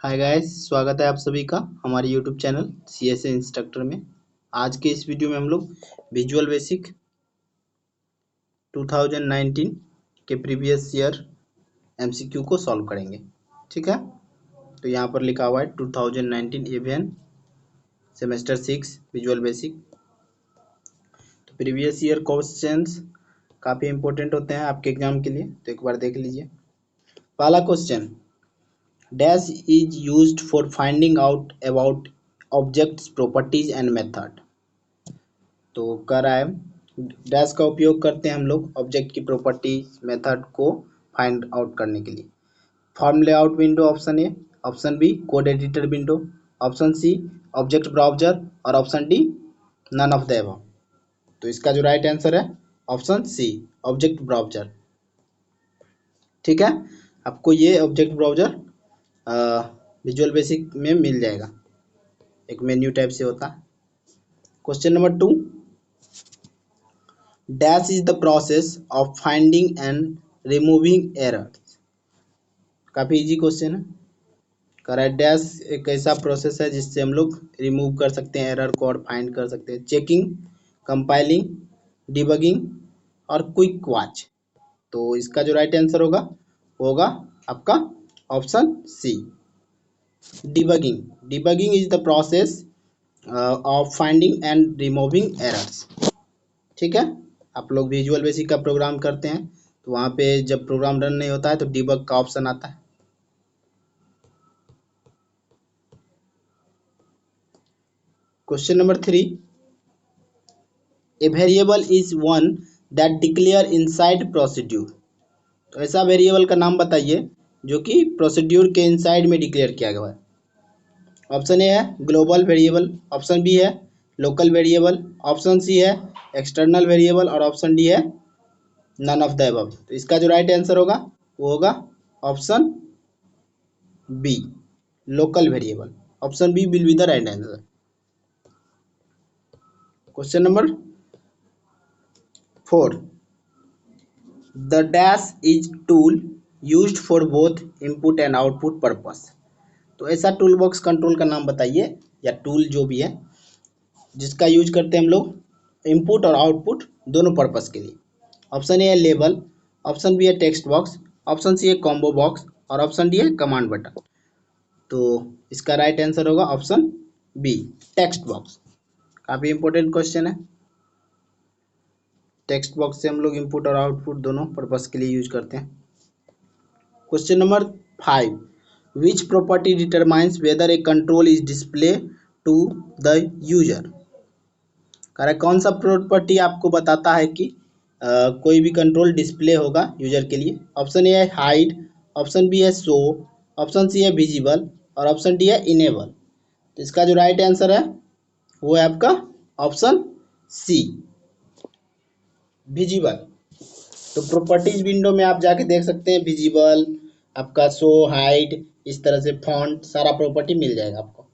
Hi guys, स्वागत है आप सभी का हमारे यूट्यूब चैनल CSA इंस्ट्रक्टर में। आज के इस वीडियो में हम लोग विजुअल बेसिक 2019 के प्रीवियस ईयर MCQ को सॉल्व करेंगे। ठीक है, तो यहाँ पर लिखा हुआ है 2019 एवियन सेमेस्टर 6 विजुअल बेसिक। तो प्रीवियस ईयर क्वेश्चंस काफ़ी इंपॉर्टेंट होते हैं आपके एग्जाम के लिए, तो एक बार देख लीजिए। पहला question, dash is used for finding out about objects properties and method. तो कह रहा है डैश का उपयोग करते हैं हम लोग ऑब्जेक्ट की प्रॉपर्टी मेथड को फाइंड आउट करने के लिए। Form layout window option A, option B code editor window, option C object browser और option D none of the above. तो इसका जो राइट आंसर है ऑप्शन सी ऑब्जेक्ट ब्राउजर। ठीक है, आपको ये ऑब्जेक्ट ब्राउजर विजुअल बेसिक में मिल जाएगा, एक मेन्यू टाइप से होता है। Question number 2, dash is the process of finding and removing errors. काफ़ी इजी क्वेश्चन है। कह रहा है डैश एक ऐसा प्रोसेस है जिससे हम लोग रिमूव कर सकते हैं एरर को और फाइंड कर सकते हैं। चेकिंग, कंपाइलिंग, डिबगिंग और क्विक वॉच। तो इसका जो राइट आंसर होगा वो होगा आपका option C debugging. Debugging is the process of finding and removing errors. ठीक है, आप लोग विजुअल बेसिक का प्रोग्राम करते हैं तो वहाँ पे जब प्रोग्राम रन नहीं होता है तो डिबग का ऑप्शन आता है। Question number 3, a variable is one that declare inside procedure. तो ऐसा वेरिएबल का नाम बताइए जो कि प्रोसीड्यूर के इनसाइड में डिक्लेयर किया गया है। ऑप्शन ए है ग्लोबल वेरिएबल, ऑप्शन बी है लोकल वेरिएबल, ऑप्शन सी है एक्सटर्नल वेरिएबल और ऑप्शन डी है नन ऑफ द अबव। तो इसका जो राइट आंसर होगा वो होगा option B local variable. Option B will be the right answer. Question number 4, the dash is tool used for both input and output purpose. तो ऐसा tool box control का नाम बताइए या टूल जो भी है जिसका यूज करते हैं हम लोग इनपुट और आउटपुट दोनों पर्पस के लिए। ऑप्शन ए है लेबल, ऑप्शन बी है टेक्स्ट बॉक्स, ऑप्शन सी है कॉम्बो बॉक्स और ऑप्शन डी है कमांड बटन। तो इसका राइट आंसर होगा ऑप्शन बी टेक्स्ट बॉक्स। काफ़ी इंपॉर्टेंट क्वेश्चन है। टेक्स्ट बॉक्स से हम लोग इनपुट और आउटपुट दोनों पर्पस के लिए यूज करते हैं। Question number 5, which property determines whether a control is display to the user. कह रहा है कौन सा प्रॉपर्टी आपको बताता है कि कोई भी कंट्रोल डिस्प्ले होगा यूजर के लिए। ऑप्शन ए है हाइड, ऑप्शन बी है शो, ऑप्शन सी है विजिबल और ऑप्शन डी है इनेबल। तो इसका जो राइट आंसर है वो है आपका ऑप्शन सी विजिबल। तो प्रॉपर्टीज विंडो में आप जाके देख सकते हैं विजिबल, आपका शो, हाइड, इस तरह से फॉन्ट सारा प्रॉपर्टी मिल जाएगा आपको।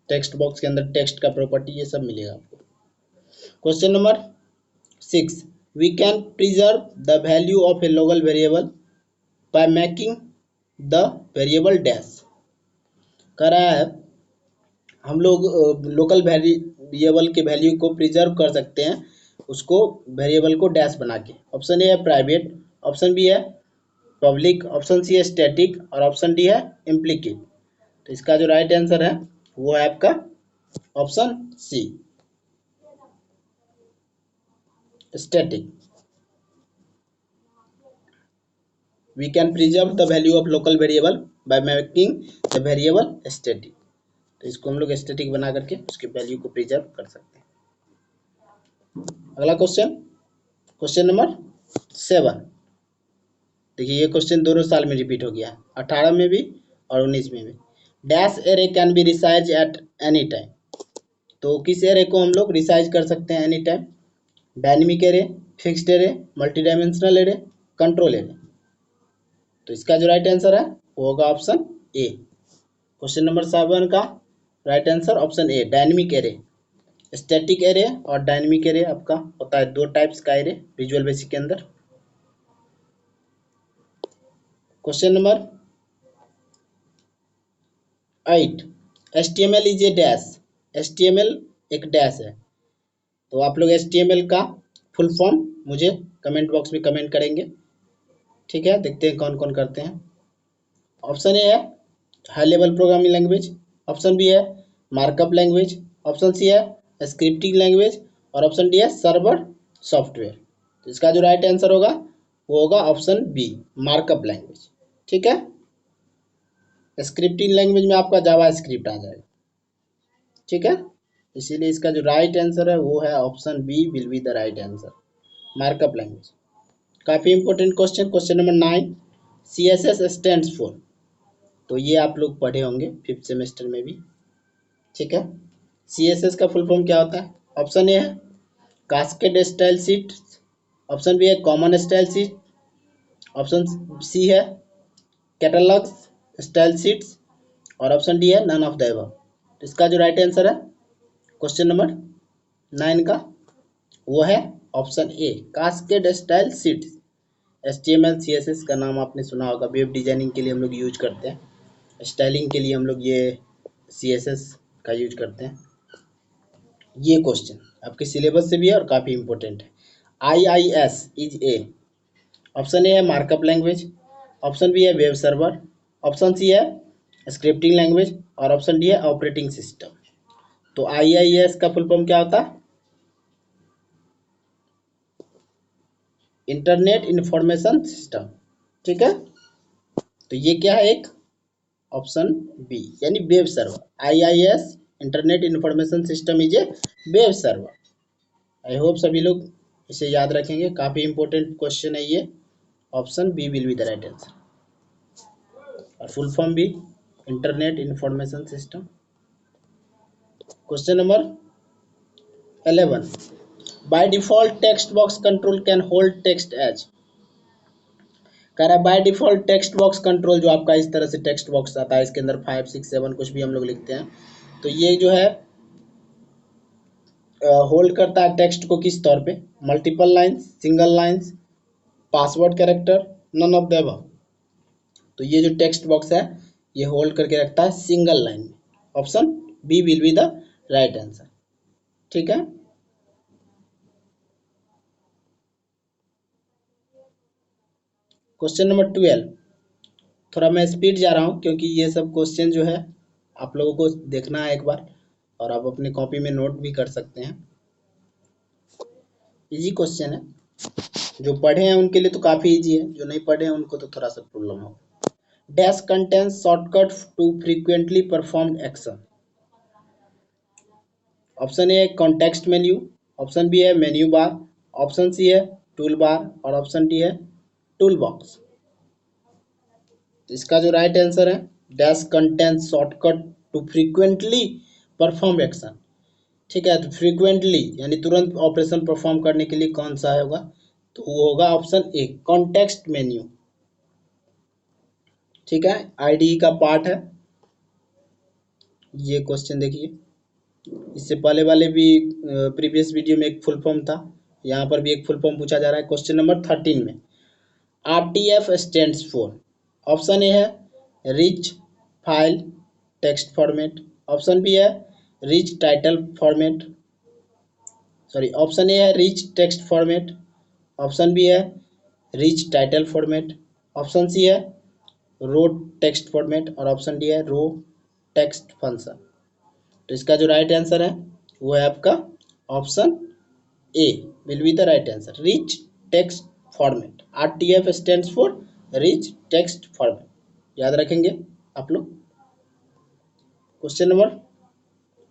टेक्स्ट बॉक्स के अंदर टेक्स्ट का प्रॉपर्टी ये सब मिलेगा आपको। Question number 6, we can preserve the value of a local variable by making the variable dash। कह रहा है हम लोग लोकल वेरिएबल के वैल्यू को प्रिजर्व कर सकते हैं उसको वेरिएबल को डैश बना के। ऑप्शन ए है प्राइवेट, ऑप्शन बी है पब्लिक, ऑप्शन सी है स्टैटिक और ऑप्शन डी है इम्प्लीकेट। तो इसका जो राइट आंसर है वो है आपका option C static. We can preserve the value of local variable by making the variable static। तो इसको हम लोग स्टैटिक बना करके उसके वैल्यू को प्रिजर्व कर सकते हैं। अगला क्वेश्चन, क्वेश्चन नंबर 7। देखिए ये क्वेश्चन दोनों साल में रिपीट हो गया है, 18 में भी और 19 में भी। Dash array can be resize at any time. तो किस एरे को हम लोग रिसाइज कर सकते हैं any time? Dynamic array, fixed array, multi dimensional array, control array. तो इसका जो राइट आंसर है वो होगा ऑप्शन ए। क्वेश्चन नंबर 7 का right answer option A dynamic array. Static array और डायनेमिक एरे आपका होता है दो टाइप्स का एरे विजुअल बेसिक के अंदर। Question number 8 HTML is a dash. HTML एक डैश है। तो आप लोग HTML का फुल फॉर्म मुझे कमेंट बॉक्स में कमेंट करेंगे। ठीक है, देखते हैं कौन कौन करते हैं। ऑप्शन ए है high level programming language, option B है मार्कअप लैंग्वेज, ऑप्शन सी है स्क्रिप्टिंग लैंग्वेज और ऑप्शन डी है सर्वर सॉफ्टवेयर। तो इसका जो राइट आंसर होगा वो होगा ऑप्शन बी, मार्कअप लैंग्वेज। ठीक है, स्क्रिप्टिंग लैंग्वेज में आपका जावा स्क्रिप्ट आ जाएगा। ठीक है, इसीलिए इसका जो राइट आंसर है वो है option B will be the right answer, markup language. काफ़ी important question, question number 9 CSS stands for. तो ये आप लोग पढ़े होंगे 5th सेमेस्टर में भी। ठीक है, CSS का फुल फॉर्म क्या होता है? ऑप्शन ए है cascade style sheet, option B है common style sheet, option C है कैटलॉग स्टाइल शीट्स और ऑप्शन डी है नन ऑफ द अबव। तो इसका जो राइट आंसर है क्वेश्चन नंबर 9 का वो है option A, cascade style sheets. HTML CSS का नाम आपने सुना होगा, वेब डिजाइनिंग के लिए हम लोग यूज करते हैं, स्टाइलिंग के लिए हम लोग ये CSS का यूज करते हैं। ये क्वेश्चन आपके सिलेबस से भी है और काफ़ी इंपॉर्टेंट है। IIS is a, option A है मार्कअप लैंग्वेज, ऑप्शन बी है वेब सर्वर, ऑप्शन सी है स्क्रिप्टिंग लैंग्वेज और ऑप्शन डी है ऑपरेटिंग सिस्टम। तो IIS का फुल फॉर्म क्या होता है? Internet information system. ठीक है, तो ये क्या है? एक ऑप्शन बी यानी web server. IIS internet information system is a web server. I hope सभी लोग इसे याद रखेंगे, काफ़ी इंपॉर्टेंट क्वेश्चन है ये। Option B will be the right answer और फुल फॉर्म भी internet information system. Question number 11 by default text box control can hold text as. कह रहा है by default text box control, जो आपका इस तरह से टेक्स्ट बॉक्स आता है, इसके अंदर 5 6 7 कुछ भी हम लोग लिखते हैं, तो ये जो है होल्ड करता है टेक्स्ट को किस तौर पे? Multiple lines, single lines, password character, none of the above. तो ये जो टेक्स्ट बॉक्स है ये होल्ड करके रखता है सिंगल लाइन में। Option B will be the right answer. ठीक है, क्वेश्चन नंबर 12, थोड़ा मैं स्पीड जा रहा हूँ क्योंकि ये सब क्वेश्चन जो है आप लोगों को देखना है एक बार और आप अपनी कॉपी में नोट भी कर सकते हैं। इजी क्वेश्चन है, जो पढ़े हैं उनके लिए तो काफ़ी इजी है, जो नहीं पढ़े हैं उनको तो थोड़ा सा प्रॉब्लम होगा। Dash contains shortcut to frequently performed action. Option A है कॉन्टेक्स्ट मेन्यू, ऑप्शन बी है मेन्यू बार, ऑप्शन सी है टूल बार और ऑप्शन डी है टूल बॉक्स। इसका जो राइट आंसर है dash contains shortcut to frequently perform action. ठीक है, तो फ्रीक्वेंटली यानी तुरंत ऑपरेशन परफॉर्म करने के लिए कौन सा होगा? तो वो होगा ऑप्शन ए, कॉन्टेक्स्ट मेन्यू। ठीक है, IDE का पार्ट है ये क्वेश्चन। देखिए इससे पहले वाले भी प्रीवियस वीडियो में एक फुल फॉर्म था, यहाँ पर भी एक फुल फॉर्म पूछा जा रहा है क्वेश्चन नंबर 13 में। RTF stands for. Option A है rich file text format, option B है rich title format, sorry option A है rich text format, option B है rich title format, option C है रो टेक्स्ट फॉर्मेट और option D है raw text function. तो इसका जो राइट आंसर है वो है आपका option A will be the right answer, rich text format. RTF stands for rich text format, याद रखेंगे आप लोग। Question number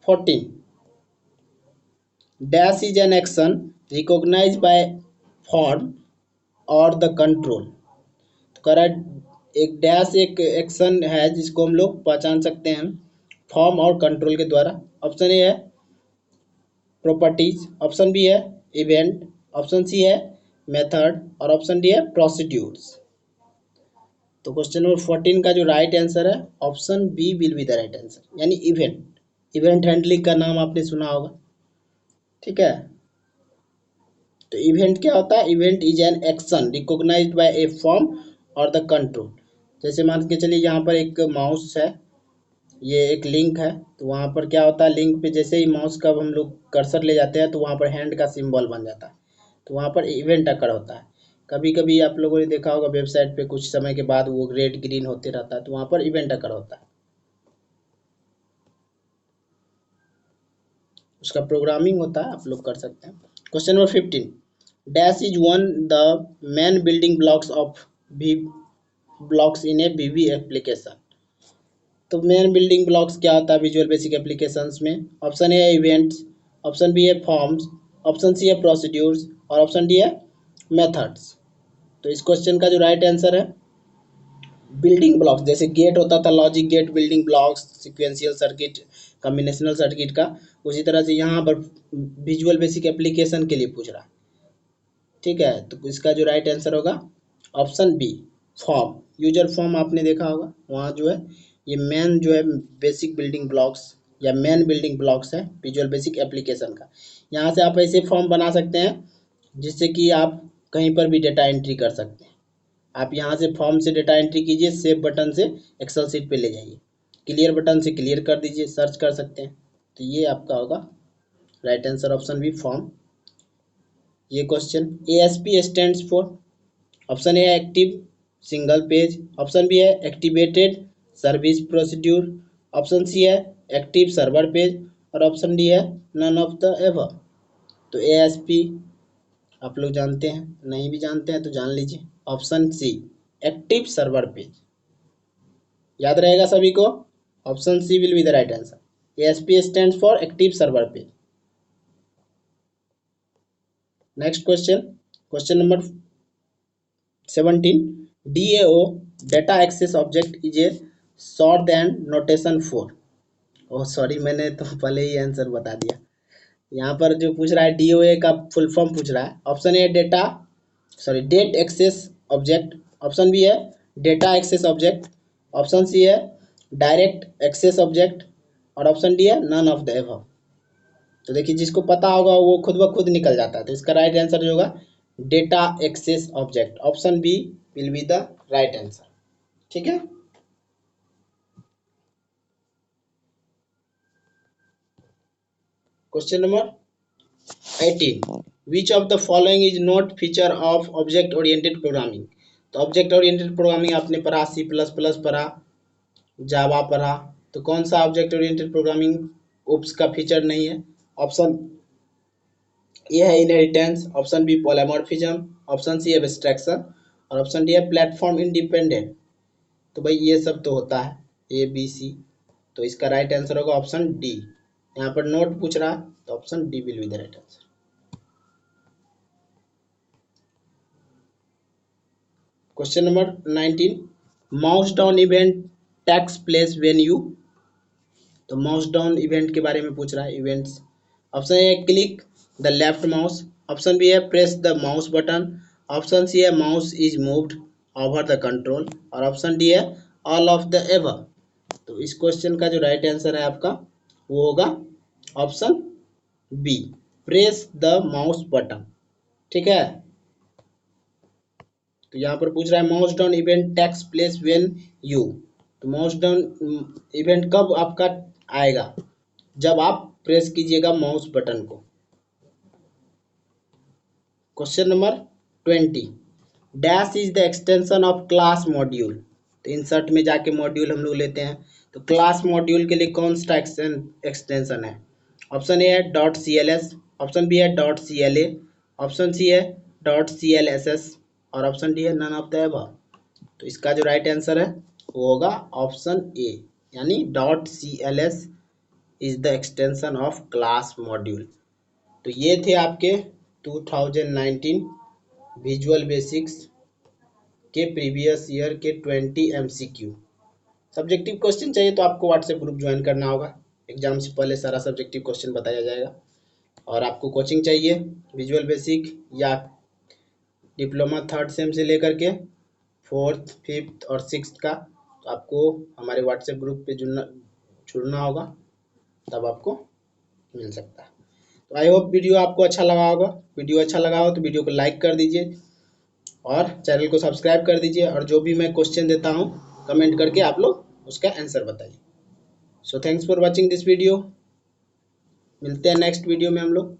14 dash is an action recognise by form और द कंट्रोल। तो कह रहा है एक डैश एक एक्शन है जिसको हम लोग पहचान सकते हैं फॉर्म और कंट्रोल के द्वारा। ऑप्शन ए है प्रॉपर्टीज, ऑप्शन बी है इवेंट, ऑप्शन सी है मेथड और ऑप्शन डी है प्रोसीड्यूर्स। तो क्वेश्चन नंबर 14 का जो राइट आंसर है option B will be the right answer, यानी इवेंट। इवेंट हैंडलिंग का नाम आपने सुना होगा। ठीक है, तो इवेंट क्या होता है? Event is an action recognised by a form और द कंट्रोल। जैसे मान के चलिए यहाँ पर एक माउस है ये एक लिंक है, तो वहाँ पर क्या होता है, लिंक पे जैसे ही माउस का हम लोग कर्सर ले जाते हैं तो वहाँ पर हैंड का सिंबल बन जाता है, तो वहाँ पर इवेंट अकर होता है। कभी कभी आप लोगों ने देखा होगा वेबसाइट पे कुछ समय के बाद वो रेड ग्रीन होते रहता है, तो वहाँ पर इवेंट अकर होता है, उसका प्रोग्रामिंग होता है, आप लोग कर सकते हैं। Question number 15, dash is one the main building blocks of V blocks in a VV application. तो मेन बिल्डिंग ब्लॉक्स क्या होता है विजुअल बेसिक एप्लीकेशंस में? Option A events, option B है फॉर्म्स, ऑप्शन सी है प्रोसीड्यूर्स और option D है methods. तो इस क्वेश्चन का जो राइट आंसर है, बिल्डिंग ब्लॉक्स, जैसे गेट होता था logic gate, building blocks, sequential circuit, combinational circuit का, उसी तरह से यहाँ पर विजुअल बेसिक एप्लीकेशन के लिए पूछ रहा है। ठीक है, तो इसका जो राइट आंसर होगा option B, form. User form आपने देखा होगा, वहाँ जो है ये मेन जो है बेसिक बिल्डिंग ब्लॉक्स या मेन बिल्डिंग ब्लॉक्स है विजुअल बेसिक एप्लीकेशन का। यहाँ से आप ऐसे फॉर्म बना सकते हैं जिससे कि आप कहीं पर भी डेटा एंट्री कर सकते हैं। आप यहाँ से फॉर्म से डेटा एंट्री कीजिए, सेव बटन से एक्सेल सीट पे ले जाइए, क्लियर बटन से क्लियर कर दीजिए, सर्च कर सकते हैं। तो ये आपका होगा right answer option B, form. ये question ASP stands for, option A है active single page, option B है activated service procedure, option C है एक्टिव सर्वर पेज और ऑप्शन डी है नन ऑफ द एबव। तो ASP आप लोग जानते हैं, नहीं भी जानते हैं तो जान लीजिए, option C active server page, याद रहेगा सभी को। Option C will be the right answer. ASP stands for active server page. Next question, question number 17, DAO data access object is a short then notation for. Oh sorry, मैंने तो पहले ही answer बता दिया। यहाँ पर जो पूछ रहा है DOA का फुल फॉर्म पूछ रहा है। Option A data sorry date access object, option B है data access object, option C है डायरेक्ट एक्सेस ऑब्जेक्ट और ऑप्शन डी है नन ऑफ द एबव। तो देखिए जिसको पता होगा वो खुद ब खुद निकल जाता है, तो इसका राइट आंसर जो होगा data access object, option B will be the right answer. ठीक है, question number 18, which of the following is not feature of object oriented programming. तो ऑब्जेक्ट ओरिएंटेड प्रोग्रामिंग आपने पढ़ा, C++ पढ़ा, जावा पढ़ा, तो कौन सा ऑब्जेक्ट ओरिएंटेड प्रोग्रामिंग ओप्स का फीचर नहीं है? ऑप्शन ए है inheritance, option B polymorphism, option C abstraction और ऑप्शन डी है प्लेटफॉर्म इंडिपेंडेंट। तो भाई ये सब तो होता है ABC, तो इसका राइट आंसर होगा ऑप्शन डी। यहाँ पर नोट पूछ रहा है तो option D will be the right answer. Question number 19, mouse down event takes place when you. तो माउस डाउन इवेंट के बारे में पूछ रहा है, events. Option A click the left mouse, option B है press the mouse button, option C है mouse is moved over the control और ऑप्शन डी है ऑल ऑफ द एबव। तो इस क्वेश्चन का जो राइट आंसर है आपका वो होगा option B, press the mouse button. ठीक है, तो यहाँ पर पूछ रहा है mouse down event takes place when you. तो माउस डाउन इवेंट कब आपका आएगा? जब आप प्रेस कीजिएगा माउस बटन को। Question number 20, dash is the extension of class module. तो इंसर्ट में जाके मॉड्यूल हम लोग लेते हैं, तो क्लास मॉड्यूल के लिए कौन सा एक्सटेंशन है? ऑप्शन ए है .cls, ऑप्शन बी है .cla, ऑप्शन सी है .clss और ऑप्शन डी है नन ऑफ द अबव। तो इसका जो राइट आंसर है वो होगा ऑप्शन ए, यानी .cls is the extension of class module. तो ये थे आपके 2019 विजुअल बेसिक्स के प्रीवियस ईयर के 20 MCQ। सब्जेक्टिव क्वेश्चन चाहिए तो आपको व्हाट्सएप ग्रुप ज्वाइन करना होगा, एग्जाम से पहले सारा सब्जेक्टिव क्वेश्चन बताया जाएगा। और आपको कोचिंग चाहिए विजुअल बेसिक या डिप्लोमा 3rd सेम से लेकर के 4th 5th और 6th का, तो आपको हमारे व्हाट्सएप ग्रुप पे जुड़ना होगा, तब आपको मिल सकता है। तो आई होप वीडियो आपको अच्छा लगा होगा। वीडियो अच्छा लगा हो तो वीडियो को लाइक कर दीजिए और चैनल को सब्सक्राइब कर दीजिए, और जो भी मैं क्वेश्चन देता हूँ कमेंट करके आप लोग उसका आंसर बताइए। So thanks for watching this video. मिलते हैं नेक्स्ट वीडियो में हम लोग।